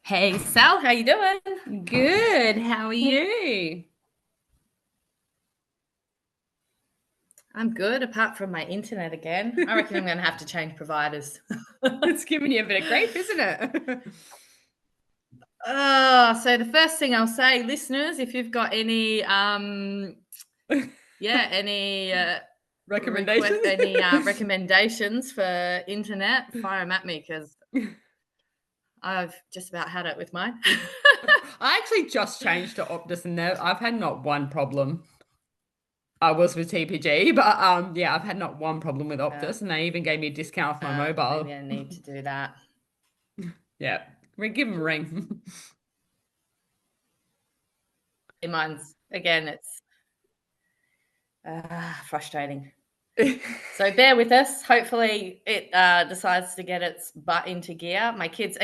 Hey, Sal, how you doing? Good. How are you? I'm good, apart from my internet again. I reckon I'm going to have to change providers. It's giving you a bit of grief, isn't it? So the first thing I'll say, listeners, if you've got any, any Recommendations? recommendations for internet, fire them at me because I've just about had it with mine. I actually just changed to Optus and I've had not one problem. I was with TPG, but yeah, I've had not one problem with Uh, Optus, and they even gave me a discount off my Maybe mobile. I need to do that. Yeah, we give them a ring. Mine's again, it's frustrating. So bear with us. Hopefully it decides to get its butt into gear. My kids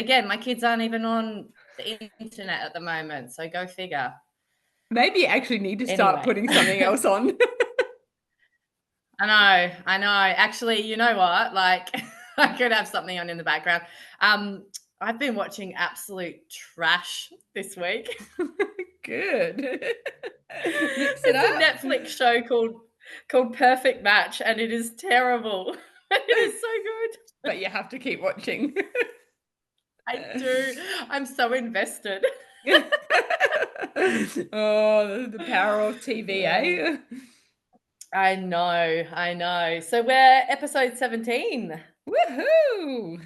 aren't even on the internet at the moment. So go figure. Maybe you actually need to start Anyway, putting something else on. I know. Actually, you know what? Like I could have something on in the background. I've been watching absolute trash this week. Good. Mix it It's a up. Netflix show called Perfect Match, and it is terrible. It is so good. But you have to keep watching. I do. I'm so invested. Oh, the power of TV, Uh, eh? I know. So we're episode 17. Woohoo!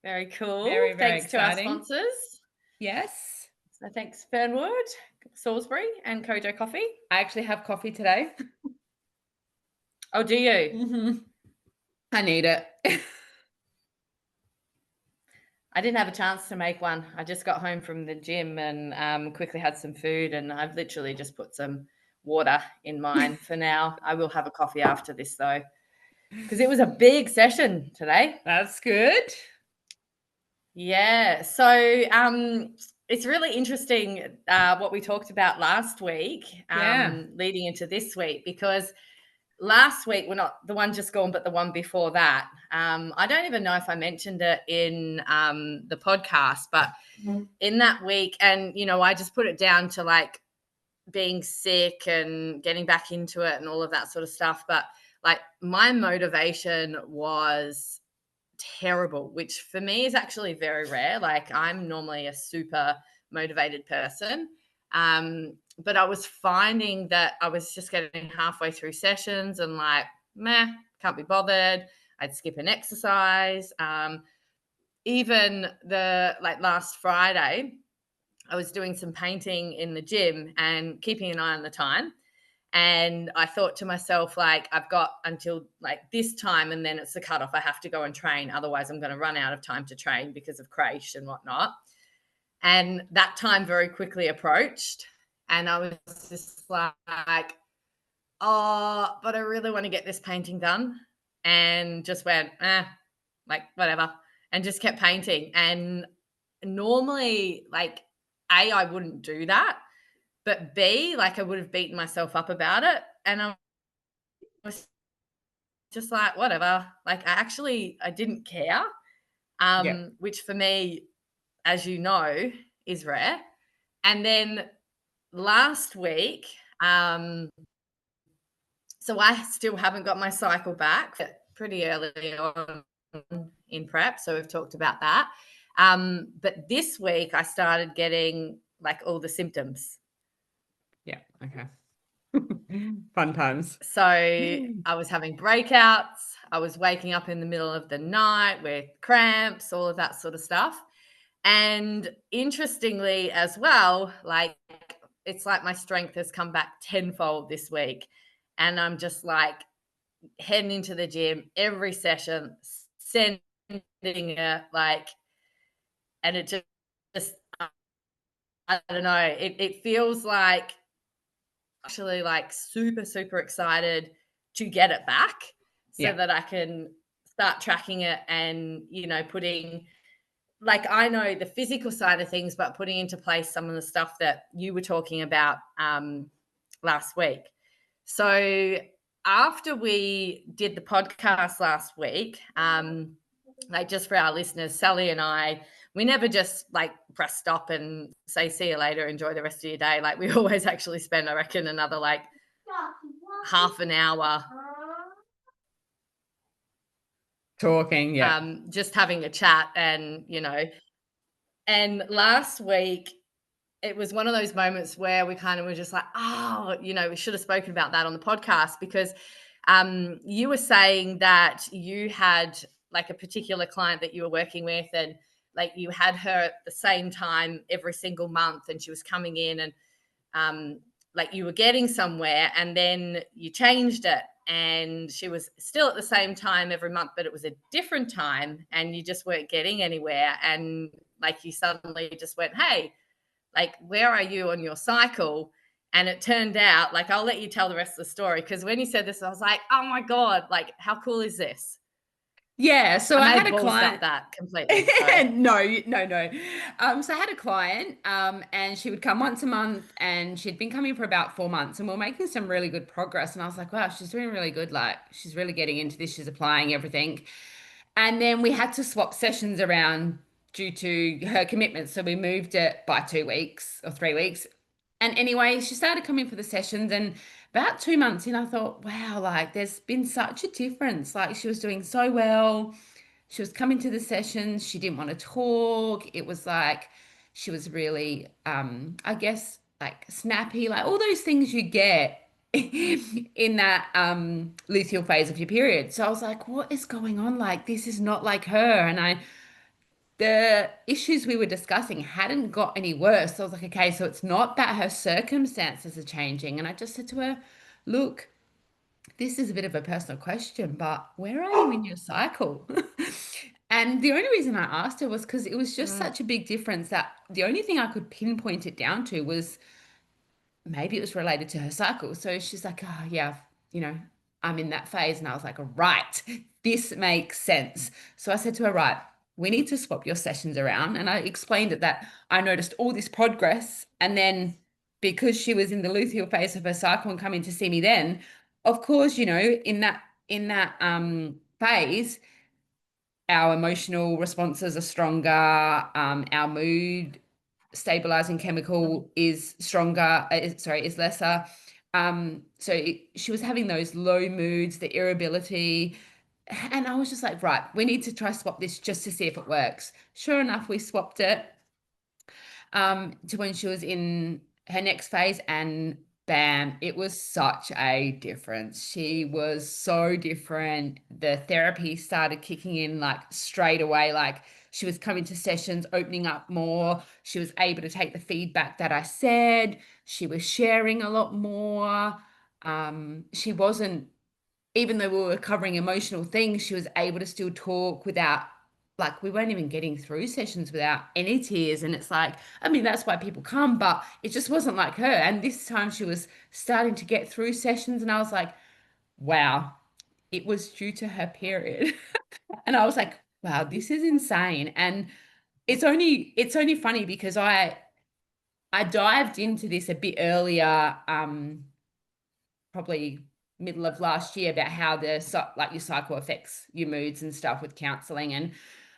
Very cool. Very, very Thanks to our exciting. sponsors. Yes. So thanks Fernwood, Salisbury, and Kojo Coffee. I actually have coffee today. Oh, do you? I need it. I didn't have a chance to make one. I just got home from the gym and quickly had some food, and I've literally just put some water in mine for now. I will have a coffee after this though, because it was a big session today. That's good. Yeah. So it's really interesting what we talked about last week, Yeah. leading into this week, because last week, well, not the one just gone, but the one before that. I don't even know if I mentioned it in the podcast, but in that week, and I just put it down to like being sick and getting back into it and all of that sort of stuff. But like my motivation was terrible, which for me is actually very rare. Like I'm normally a super motivated person. But I was finding that I was just getting halfway through sessions and like, meh, can't be bothered. I'd skip an exercise. Even the like last Friday, I was doing some painting in the gym and keeping an eye on the time. And I thought to myself, like, I've got until like this time, and then it's the cutoff. I have to go and train. Otherwise, I'm going to run out of time to train because of creche and whatnot. And that time very quickly approached. And I was just like, oh, but I really want to get this painting done. And just went, like, whatever. And just kept painting. And normally, like, A, I wouldn't do that. But B, like, I would have beaten myself up about it. And I was just like, whatever. Like, I didn't care, Yep. which for me, as you know, is rare. And then last week, so I still haven't got my cycle back, but pretty early on in prep. So we've talked about that. But this week I started getting like all the symptoms. Yeah. Okay. Fun times. So I was having breakouts. I was waking up in the middle of the night with cramps, all of that sort of stuff. And interestingly, as well, like it's like my strength has come back tenfold this week. And I'm just like heading into the gym every session, sending it like, and it just I don't know, it feels like actually like super, super excited to get it back so Yeah. that I can start tracking it and, putting like I know the physical side of things, but putting into place some of the stuff that you were talking about last week. So after we did the podcast last week, like just for our listeners, Sally and I we never just like press stop and say, see you later, enjoy the rest of your day. Like we always actually spend, I reckon, another like half an hour talking. Yeah. just having a chat. And, you know, and last week, it was one of those moments where we kind of were just like, oh, you know, we should have spoken about that on the podcast, because you were saying that you had like a particular client that you were working with, and like you had her at the same time every single month, and she was coming in, and like you were getting somewhere, and then you changed it, and she was still at the same time every month, but it was a different time, and you just weren't getting anywhere. And like you suddenly just went, hey, like, where are you on your cycle? And it turned out, like, I'll let you tell the rest of the story, because when you said this, I was like, oh my God, like, how cool is this? Yeah. So I I had may a ballsed client. up that completely. Sorry. No. So I had a client, and she would come once a month, and she'd been coming for about 4 months, and we are making some really good progress. And I was like, wow, she's doing really good. Like, she's really getting into this. She's applying everything. And then we had to swap sessions around due to her commitments. So we moved it by 2 weeks or 3 weeks. And anyway, she started coming for the sessions, and about 2 months in, I thought, wow, like there's been such a difference. Like she was doing so well. She was coming to the sessions. She didn't want to talk. It was like she was really, I guess, like snappy, like all those things you get in that luteal phase of your period. So I was like, what is going on? Like, this is not like her. And the issues we were discussing hadn't got any worse. So I was like, okay, so it's not that her circumstances are changing. And I just said to her, look, this is a bit of a personal question, but where are you in your cycle? And the only reason I asked her was because it was just such a big difference that the only thing I could pinpoint it down to was maybe it was related to her cycle. So she's like, oh, yeah, you know, I'm in that phase. And I was like, right, this makes sense. So I said to her, right, we need to swap your sessions around. And I explained it that I noticed all this progress. And then because she was in the luteal phase of her cycle and coming to see me then, of course, you know, in that phase, our emotional responses are stronger, our mood stabilizing chemical is stronger, is lesser. She was having those low moods, the irritability, and I was just like, right, we need to try swap this just to see if it works. Sure enough, we swapped it to when she was in her next phase, and bam, it was such a difference. She was so different. The therapy started kicking in like straight away. Like she was coming to sessions, opening up more. She was able to take the feedback that I said. She was sharing a lot more. She wasn't, even though we were covering emotional things, she was able to still talk without, like, we weren't even getting through sessions without any tears. And it's like, I mean, that's why people come, but it just wasn't like her. And this time she was starting to get through sessions, and I was like, wow, it was due to her period. And I was like, wow, this is insane. And it's only funny because I dived into this a bit earlier, probably middle of last year, about how like your cycle affects your moods and stuff with counseling. And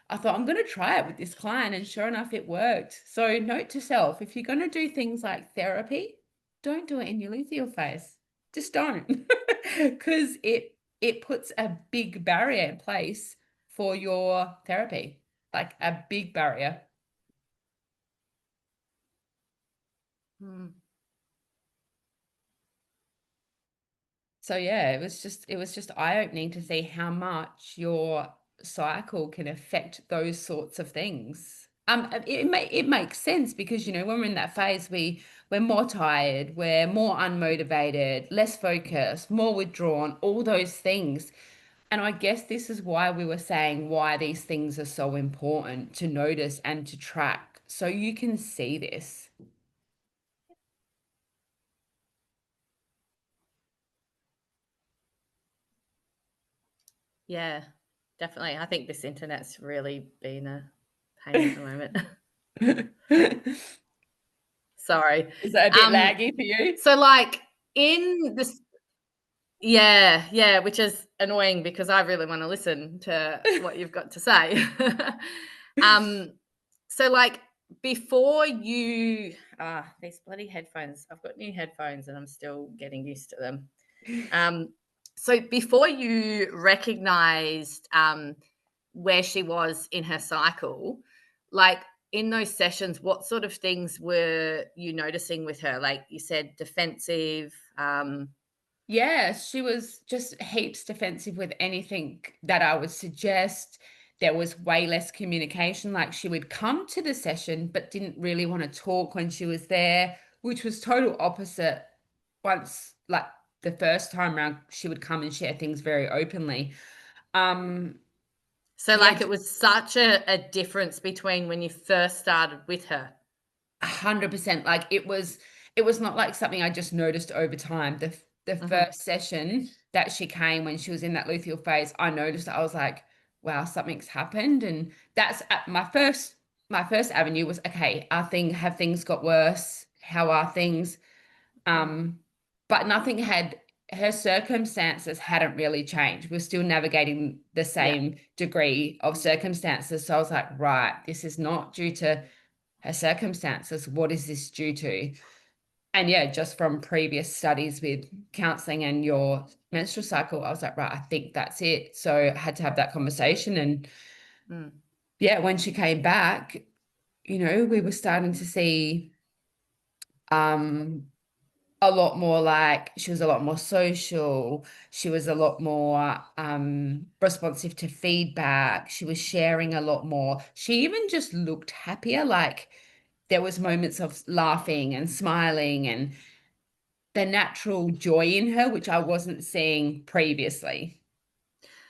I thought, I'm going to try it with this client, and sure enough, it worked. So note to self, if you're going to do things like therapy, don't do it in your luteal phase. Just don't, because it puts a big barrier in place for your therapy, like a big barrier. So yeah, it was just eye-opening to see how much your cycle can affect those sorts of things. It makes sense because, you know, when we're in that phase, we're more tired, we're more unmotivated, less focused, more withdrawn, all those things. And I guess this is why we were saying why these things are so important to notice and to track, so you can see this. Yeah, definitely. I think this internet's really been a pain at the moment. Sorry. Is that a bit laggy for you? So like in this, yeah, which is annoying because I really want to listen to what you've got to say. Um, So like before you these bloody headphones, I've got new headphones and I'm still getting used to them. So before you recognized where she was in her cycle, like in those sessions, what sort of things were you noticing with her? Like you said, defensive. Yeah, she was just heaps defensive with anything that I would suggest. There was way less communication. Like she would come to the session, but didn't really want to talk when she was there, which was total opposite. Once, like the first time around, she would come and share things very openly. Um, So yeah, like it was such a difference between when you first started with her. 100%. Like it was not like something I just noticed over time. The Mhm. first session that she came when she was in that luteal phase, I noticed I was like, wow, something's happened. And that's my first avenue was, okay, have things got worse? How are things? Um, but nothing had her circumstances hadn't really changed. We're still navigating the Yeah. same degree of circumstances. So I was like, right, this is not due to her circumstances. What is this due to? And yeah, just from previous studies with counseling and your menstrual cycle, I was like, right, I think that's it. So I had to have that conversation. And Mm. yeah, when she came back, we were starting to see um a lot more, like she was a lot more social. She was a lot more responsive to feedback. She was sharing a lot more. She even just looked happier. Like there was moments of laughing and smiling and the natural joy in her, which I wasn't seeing previously.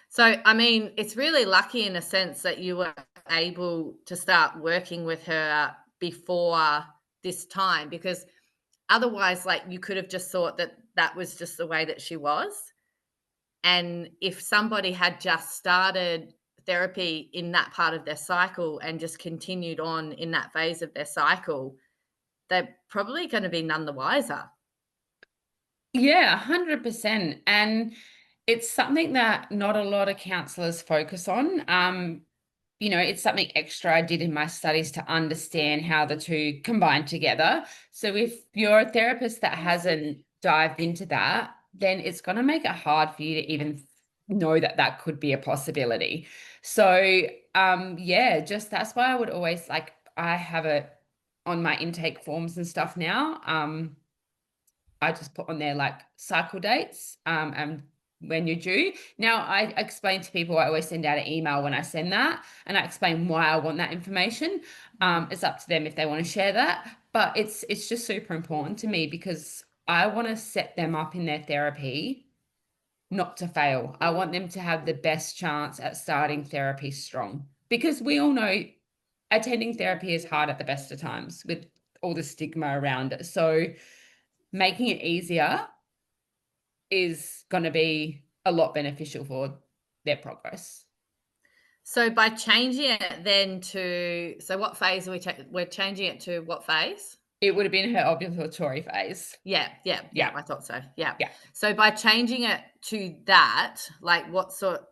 So, I mean, it's really lucky in a sense that you were able to start working with her before this time, because otherwise, like, you could have just thought that that was just the way that she was. And if somebody had just started therapy in that part of their cycle and just continued on in that phase of their cycle, they're probably going to be none the wiser. Yeah, 100%. And it's something that not a lot of counselors focus on. It's something extra I did in my studies to understand how the two combine together. So if you're a therapist that hasn't dived into that, then it's going to make it hard for you to even know that that could be a possibility. So yeah, just that's why I would always, like, I have it on my intake forms and stuff now. I just put on there like cycle dates and when you're due. Now I explain to people, I always send out an email when I send that, and I explain why I want that information. It's up to them if they want to share that, but it's just super important to me because I want to set them up in their therapy not to fail. I want them to have the best chance at starting therapy strong, because we all know attending therapy is hard at the best of times with all the stigma around it. So making it easier is going to be a lot beneficial for their progress. So by changing it then to, so what phase are we're changing it to what phase? It would have been her ovulatory phase. Yeah, Yeah. I thought so. Yeah. Yeah. So by changing it to that, like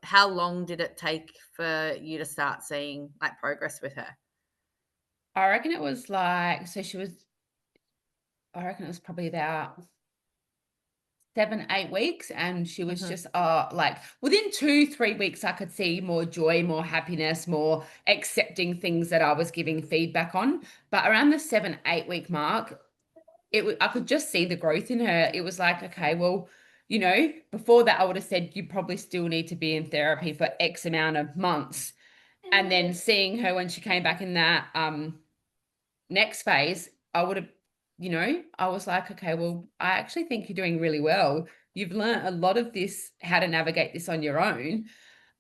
how long did it take for you to start seeing like progress with her? I reckon it was like, I reckon it was probably about 7, 8 weeks. And she was Mhm. just, like within 2, 3 weeks, I could see more joy, more happiness, more accepting things that I was giving feedback on. But around the 7, 8 week mark, I could just see the growth in her. It was like, okay, well, before that I would have said you probably still need to be in therapy for X amount of months. And then seeing her when she came back in that next phase, I would have, I was like, okay, well, I actually think you're doing really well. You've learned a lot of this, how to navigate this on your own.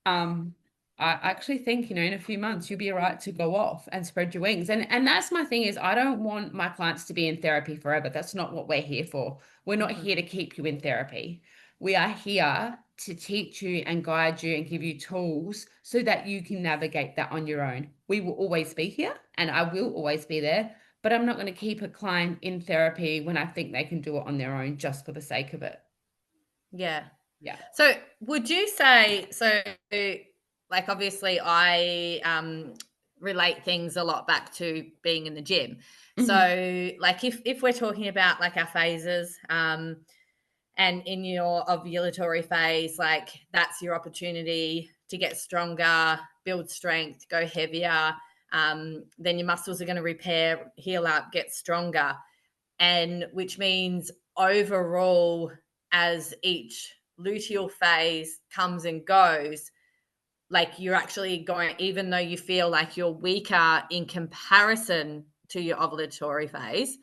um I actually think, in a few months you'll be all right to go off and spread your wings. And that's my thing, is I don't want my clients to be in therapy forever. That's not what we're here for. We're not Mhm. here to keep you in therapy. We are here to teach you and guide you and give you tools so that you can navigate that on your own. We will always be here and I will always be there, but I'm not going to keep a client in therapy when I think they can do it on their own just for the sake of it. Yeah. Yeah. So would you say, so like obviously I relate things a lot back to being in the gym. Mhm. So like if we're talking about like our phases, and in your ovulatory phase, like that's your opportunity to get stronger, build strength, go heavier. Then your muscles are going to repair, heal up, get stronger. And which means overall, as each luteal phase comes and goes, like you're actually going, even though you feel like you're weaker in comparison to your ovulatory phase,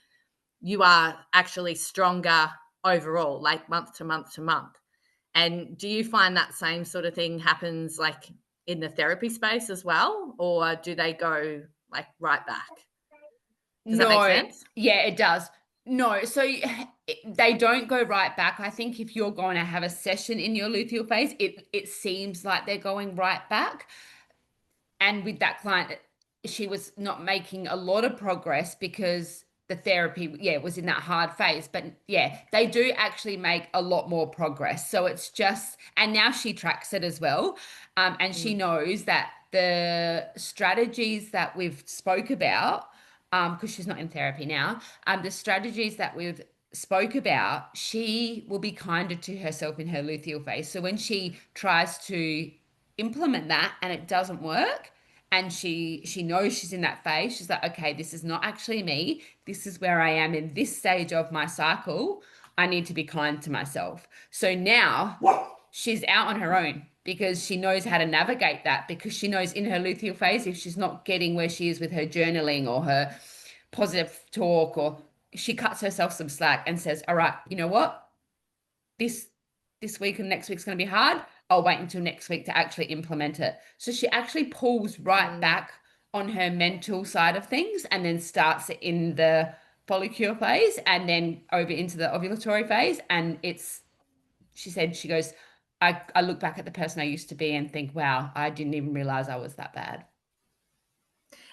you are actually stronger overall, like month to month to month. And do you find that same sort of thing happens like in the therapy space as well? Or do they go like right back? Does that make No, sense? yeah, it does. No, so they don't go right back. I think if you're going to have a session in your luteal phase, it seems like they're going right back. And with that client, she was not making a lot of progress because the therapy, yeah, was in that hard phase. But yeah, they do actually make a lot more progress. So it's just, and now she tracks it as well. And she knows that the strategies that we've spoke about, because she's not in therapy now, the strategies that we've spoke about, she will be kinder to herself in her luteal phase. So when she tries to implement that and it doesn't work, and she knows she's in that phase, she's like, okay, this is not actually me, this is where I am in this stage of my cycle, I need to be kind to myself. So now she's out on her own because she knows how to navigate that, because she knows in her luteal phase, if she's not getting where she is with her journaling or her positive talk, or she cuts herself some slack and says, all right, you know what, this week and next week's going to be hard, I'll wait until next week to actually implement it. So she actually pulls right back on her mental side of things and then starts it in the follicular phase and then over into the ovulatory phase. And she said, she goes, I look back at the person I used to be and think, wow, I didn't even realize I was that bad.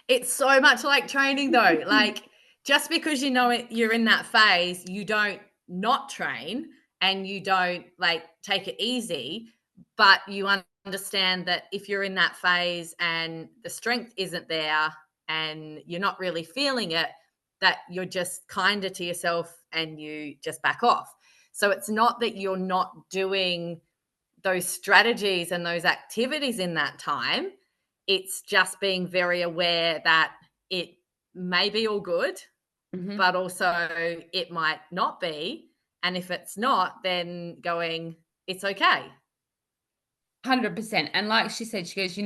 It's so much like training though. Like just because you know it, you're in that phase, you don't not train and you don't like take it easy, but you understand that if you're in that phase and the strength isn't there and you're not really feeling it, that you're just kinder to yourself and you just back off. So it's not that you're not doing those strategies and those activities in that time. It's just being very aware that it may be all good, but also it might not be. And if it's not, then going, it's okay. 100%. And like she said, she goes,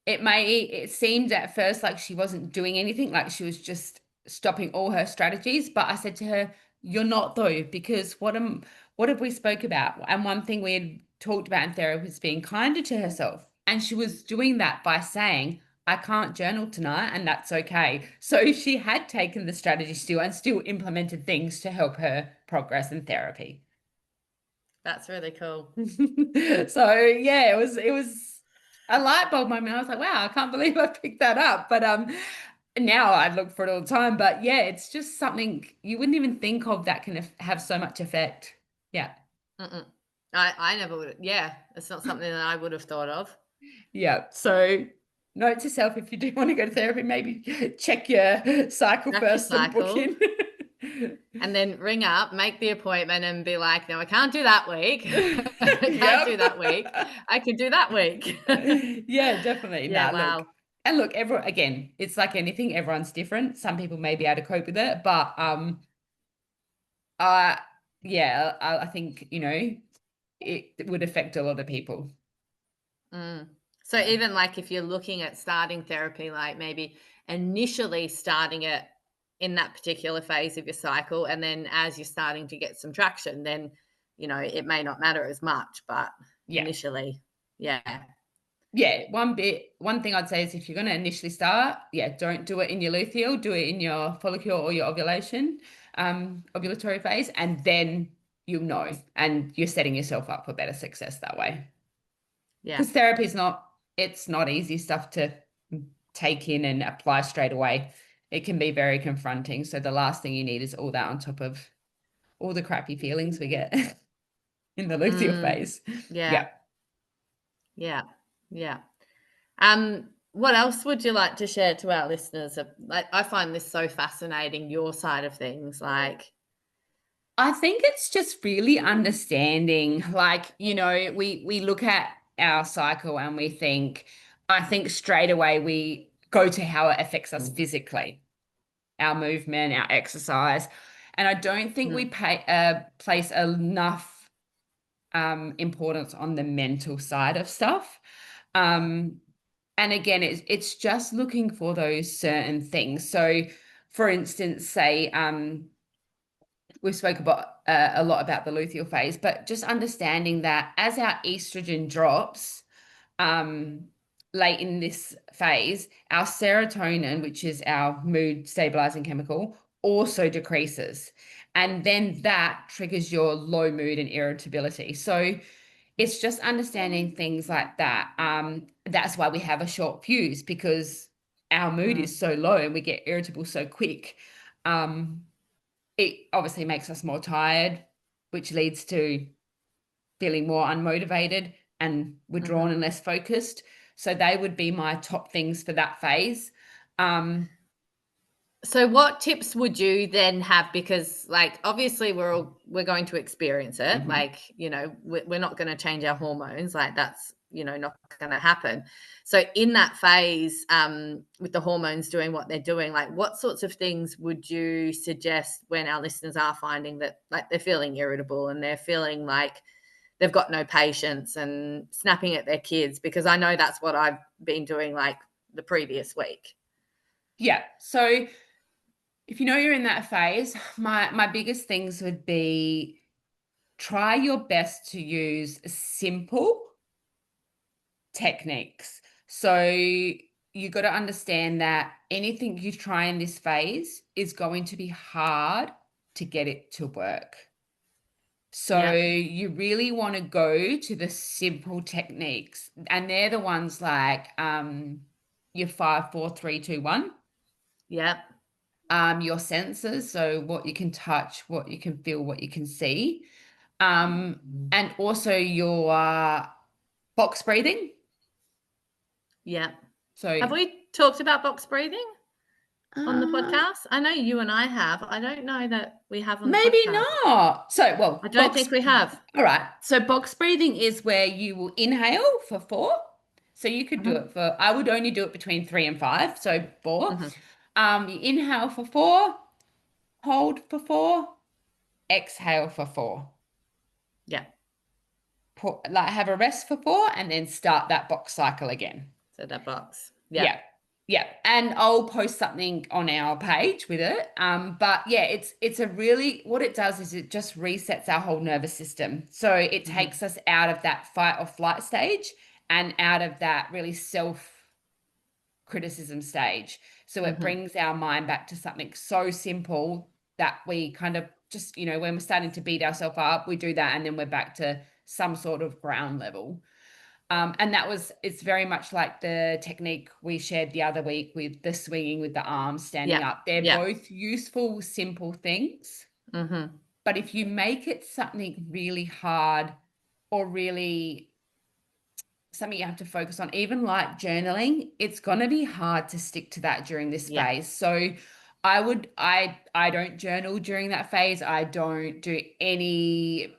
it seemed at first like she wasn't doing anything, like she was just stopping all her strategies. But I said to her, you're not though, because what have we spoke about? And one thing we had talked about in therapy was being kinder to herself. And she was doing that by saying, I can't journal tonight, and that's okay. So she had taken the strategy still and still implemented things to help her progress in therapy. That's really cool. So yeah, it was a light bulb moment. I was like, wow, I can't believe I picked that up. But now I look for it all the time. But yeah, it's just something you wouldn't even think of that can have so much effect. Yeah. Mm-mm. I never would. Yeah, it's not something that I would have thought of. Yeah. So note to self, if you do want to go to therapy, maybe check your cycle Check your first and book cycle. in. And then ring up, make the appointment and be like, no, I can't do that week. I can't Yep. do that week. I can do that week. Yeah, definitely. Yeah, Nah, look. wow. And look, everyone, again, it's like anything, everyone's different. Some people may be able to cope with it, but uh yeah, I think, it would affect a lot of people. Mm. So even like if you're looking at starting therapy, like maybe initially starting it in that particular phase of your cycle, and then as you're starting to get some traction, then it may not matter as much, but Yeah. initially, yeah. Yeah, one thing I'd say is if you're going to initially start, yeah, don't do it in your luteal, do it in your follicle or your ovulatory phase, and then you'll know, and you're setting yourself up for better success that way. Yeah. Because therapy it's not easy stuff to take in and apply straight away. It can be very confronting. So the last thing you need is all that on top of all the crappy feelings we get in the luteal phase. Yeah. Yeah. Yeah. Yeah. what else would you like to share to our listeners? Like, I find this so fascinating, your side of things. Like, I think it's just really understanding, like, we look at our cycle and we think, I think straight away we go to how it affects us physically, our movement, our exercise. And I don't think we place enough importance on the mental side of stuff. And again, it's just looking for those certain things. So, for instance, say we spoke about a lot about the luteal phase, but just understanding that as our estrogen drops um, late in this phase, our serotonin, which is our mood stabilizing chemical, also decreases. And then that triggers your low mood and irritability. So it's just understanding things like that. That's why we have a short fuse, because our mood is so low and we get irritable so quick. It obviously makes us more tired, which leads to feeling more unmotivated and withdrawn and less focused. So they would be my top things for that phase. so what tips would you then have? Because, like, obviously we're going to experience it. Like, we're not going to change our hormones. Like, that's, not going to happen. So in that phase, with the hormones doing what they're doing, like, what sorts of things would you suggest when our listeners are finding that, like, they're feeling irritable and they're feeling like they've got no patience and snapping at their kids? Because I know that's what I've been doing, like, the previous week. Yeah. So if you're in that phase, my biggest things would be try your best to use simple techniques. So you got to understand that anything you try in this phase is going to be hard to get it to work. So you really want to go to the simple techniques, and they're the ones like your 5, 4, 3, 2, 1. Yeah. Your senses, so what you can touch, what you can feel, what you can see, and also your box breathing. Yeah. So Have we talked about box breathing on the podcast? I know you and I have. I don't know that we have on the maybe podcast. not. So, well, I don't think we have. All right. So box breathing is where you will inhale for 4. So you could do it for, I would only do it between 3 and 5. So 4. You inhale for 4, hold for 4, exhale for 4. Yeah. Have a rest for 4 and then start that box cycle again. So that box. Yeah. Yeah. And I'll post something on our page with it. But yeah, it's a really, what it does is it just resets our whole nervous system. So it takes us out of that fight or flight stage and out of that really self-criticism stage. So it brings our mind back to something so simple that we kind of just, when we're starting to beat ourselves up, we do that and then we're back to some sort of ground level. And it's very much like the technique we shared the other week with the swinging with the arms, standing up. They're both useful, simple things. But if you make it something really hard or really something you have to focus on, even like journaling, it's going to be hard to stick to that during this phase. So I don't journal during that phase. I don't do any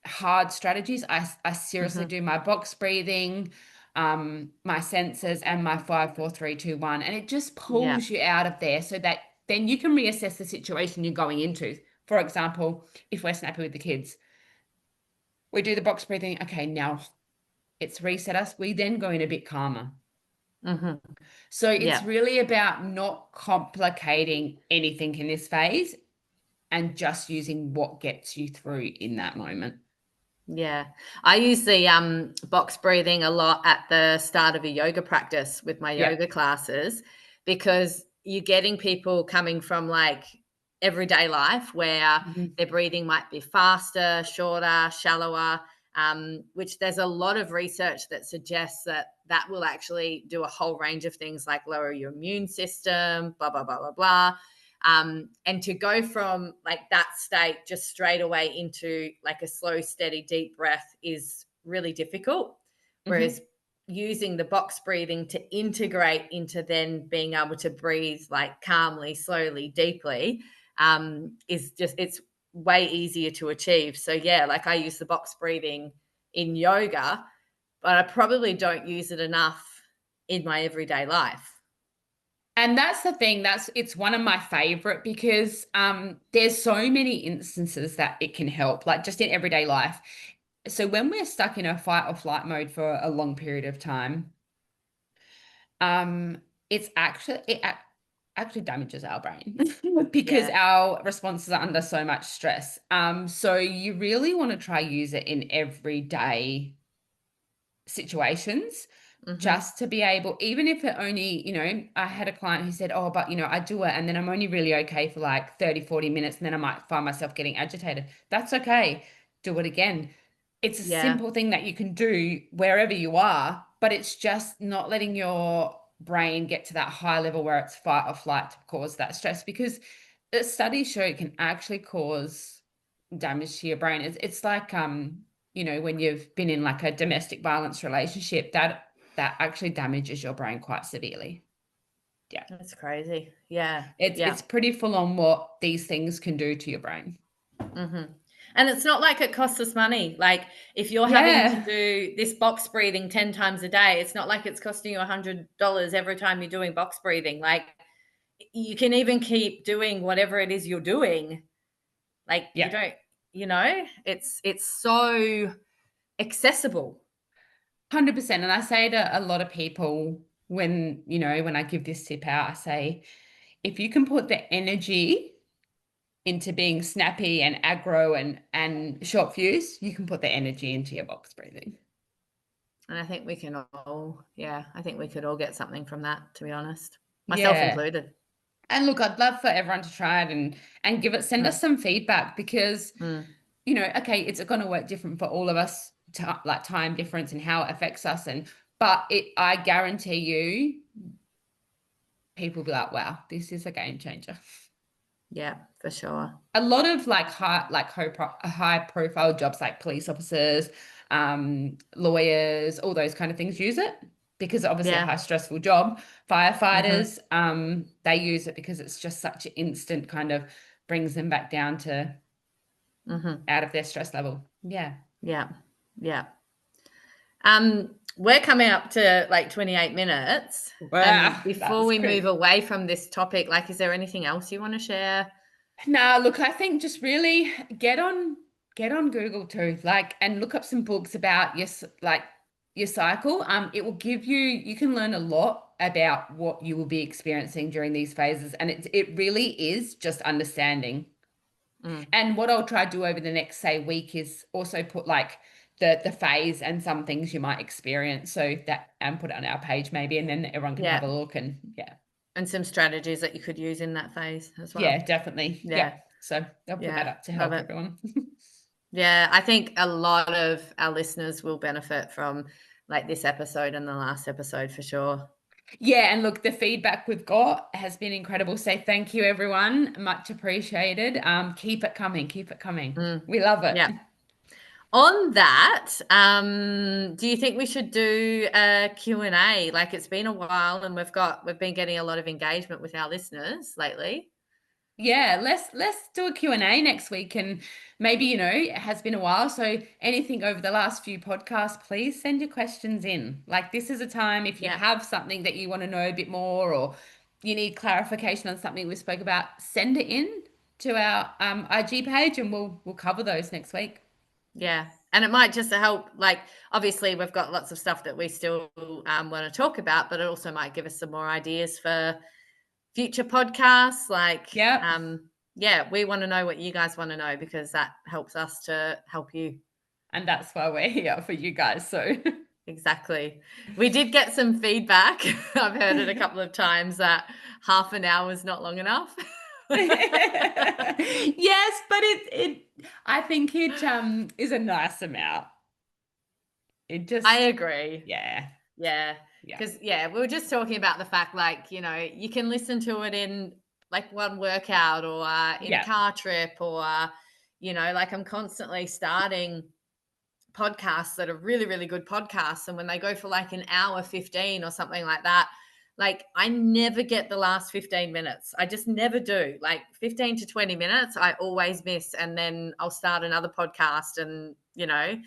hard strategies. I seriously do my box breathing, my senses, and my 5, 4, 3, 2, 1, and it just pulls you out of there so that then you can reassess the situation you're going into. For example, if we're snappy with the kids, we do the box breathing. Okay, now it's reset us. We then go in a bit calmer. So it's really about not complicating anything in this phase and just using what gets you through in that moment. Yeah. I use the box breathing a lot at the start of a yoga practice with my yoga classes, because you're getting people coming from, like, everyday life where their breathing might be faster, shorter, shallower, which there's a lot of research that suggests that will actually do a whole range of things, like lower your immune system, blah, blah, blah, blah, blah. And to go from, like, that state just straight away into, like, a slow, steady, deep breath is really difficult. Whereas using the box breathing to integrate into then being able to breathe like calmly, slowly, deeply, is just, it's way easier to achieve. So yeah, like I use the box breathing in yoga, but I probably don't use it enough in my everyday life. And that's the thing, it's one of my favorite because there's so many instances that it can help, like just in everyday life. So when we're stuck in a fight or flight mode for a long period of time, it's actually damages our brain because our responses are under so much stress. So you really want to try use it in everyday situations. Just to be able, even if it only, I had a client who said, oh, but, I do it and then I'm only really okay for like 30, 40 minutes and then I might find myself getting agitated. That's okay. Do it again. It's a simple thing that you can do wherever you are, but it's just not letting your brain get to that high level where it's fight or flight to cause that stress, because the studies show it can actually cause damage to your brain. It's like, when you've been in like a domestic violence relationship, that actually damages your brain quite severely. Yeah. That's crazy. Yeah. It's pretty full on what these things can do to your brain. And it's not like it costs us money. Like if you're having to do this box breathing 10 times a day, it's not like it's costing you $100 every time you're doing box breathing. Like you can even keep doing whatever it is you're doing. Like you don't, it's so accessible. 100%. And I say to a lot of people when I give this tip out, I say, if you can put the energy into being snappy and aggro and short fuse, you can put the energy into your box breathing. And I think we can all, I think we could all get something from that, to be honest, myself included. And look, I'd love for everyone to try it and send us some feedback, because, okay, it's going to work different for all of us, like time difference and how it affects us. But I guarantee you, people will be like, wow, this is a game changer. Yeah, for sure. A lot of high profile jobs like police officers, lawyers, all those kind of things use it because obviously a high stressful job. Firefighters, they use it because it's just such an instant kind of brings them back down to out of their stress level. Yeah. We're coming up to like 28 minutes. Wow, before we move away from this topic, like, is there anything else you want to share? No, look, I think just really get on Google too, and look up some books about your cycle. It will give you can learn a lot about what you will be experiencing during these phases. And it really is just understanding. And what I'll try to do over the next, say, week is also put like the phase and some things you might experience, and put it on our page maybe, and then everyone can have a look and some strategies that you could use in that phase as well. Yeah, definitely. Yeah. So I'll put that up to help everyone. Yeah, I think a lot of our listeners will benefit from like this episode and the last episode for sure. Yeah, and look, the feedback we've got has been incredible. So thank you, everyone. Much appreciated. Keep it coming. Keep it coming. We love it. Yeah. On that, do you think we should do a Q&A? Like, it's been a while and we've been getting a lot of engagement with our listeners lately. Yeah, let's do a Q&A next week, and maybe, it has been a while. So anything over the last few podcasts, please send your questions in. Like, this is a time if you have something that you want to know a bit more, or you need clarification on something we spoke about, send it in to our IG page and we'll cover those next week. Yeah. And it might just help, like, obviously we've got lots of stuff that we still want to talk about, but it also might give us some more ideas for future podcasts. Like, we want to know what you guys want to know, because that helps us to help you. And that's why we're here for you guys. So exactly. We did get some feedback. I've heard it a couple of times that half an hour is not long enough. Yes, but I think it is a nice amount. I agree. Yeah. Because we were just talking about the fact, like, you can listen to it in like one workout or in a car trip, or like I'm constantly starting podcasts that are really, really good podcasts. And when they go for like an hour 15 or something like that, like I never get the last 15 minutes. I just never do. Like 15 to 20 minutes, I always miss. And then I'll start another podcast and, you know,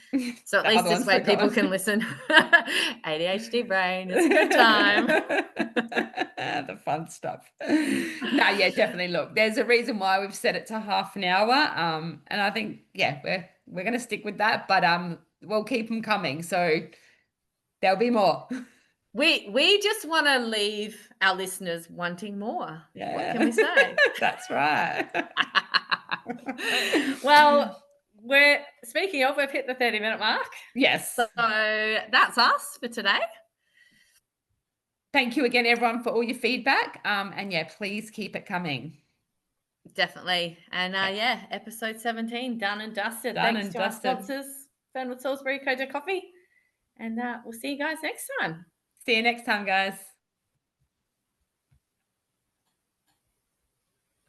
so at The least other this one's way people forgotten. can listen. ADHD brain, it's a good time. The fun stuff. No, yeah, definitely. Look, there's a reason why we've set it to half an hour. And I think, yeah, we're gonna stick with that, but we'll keep them coming. So there'll be more. We just want to leave our listeners wanting more. Yeah. What can we say? That's right. Well, we've hit the 30-minute mark. Yes. So that's us for today. Thank you again, everyone, for all your feedback. And yeah, please keep it coming. Definitely. And yeah, episode 17, done and dusted. Thanks to our sponsors, Fernwood Salisbury, Koja Coffee. And we'll see you guys next time. See you next time, guys.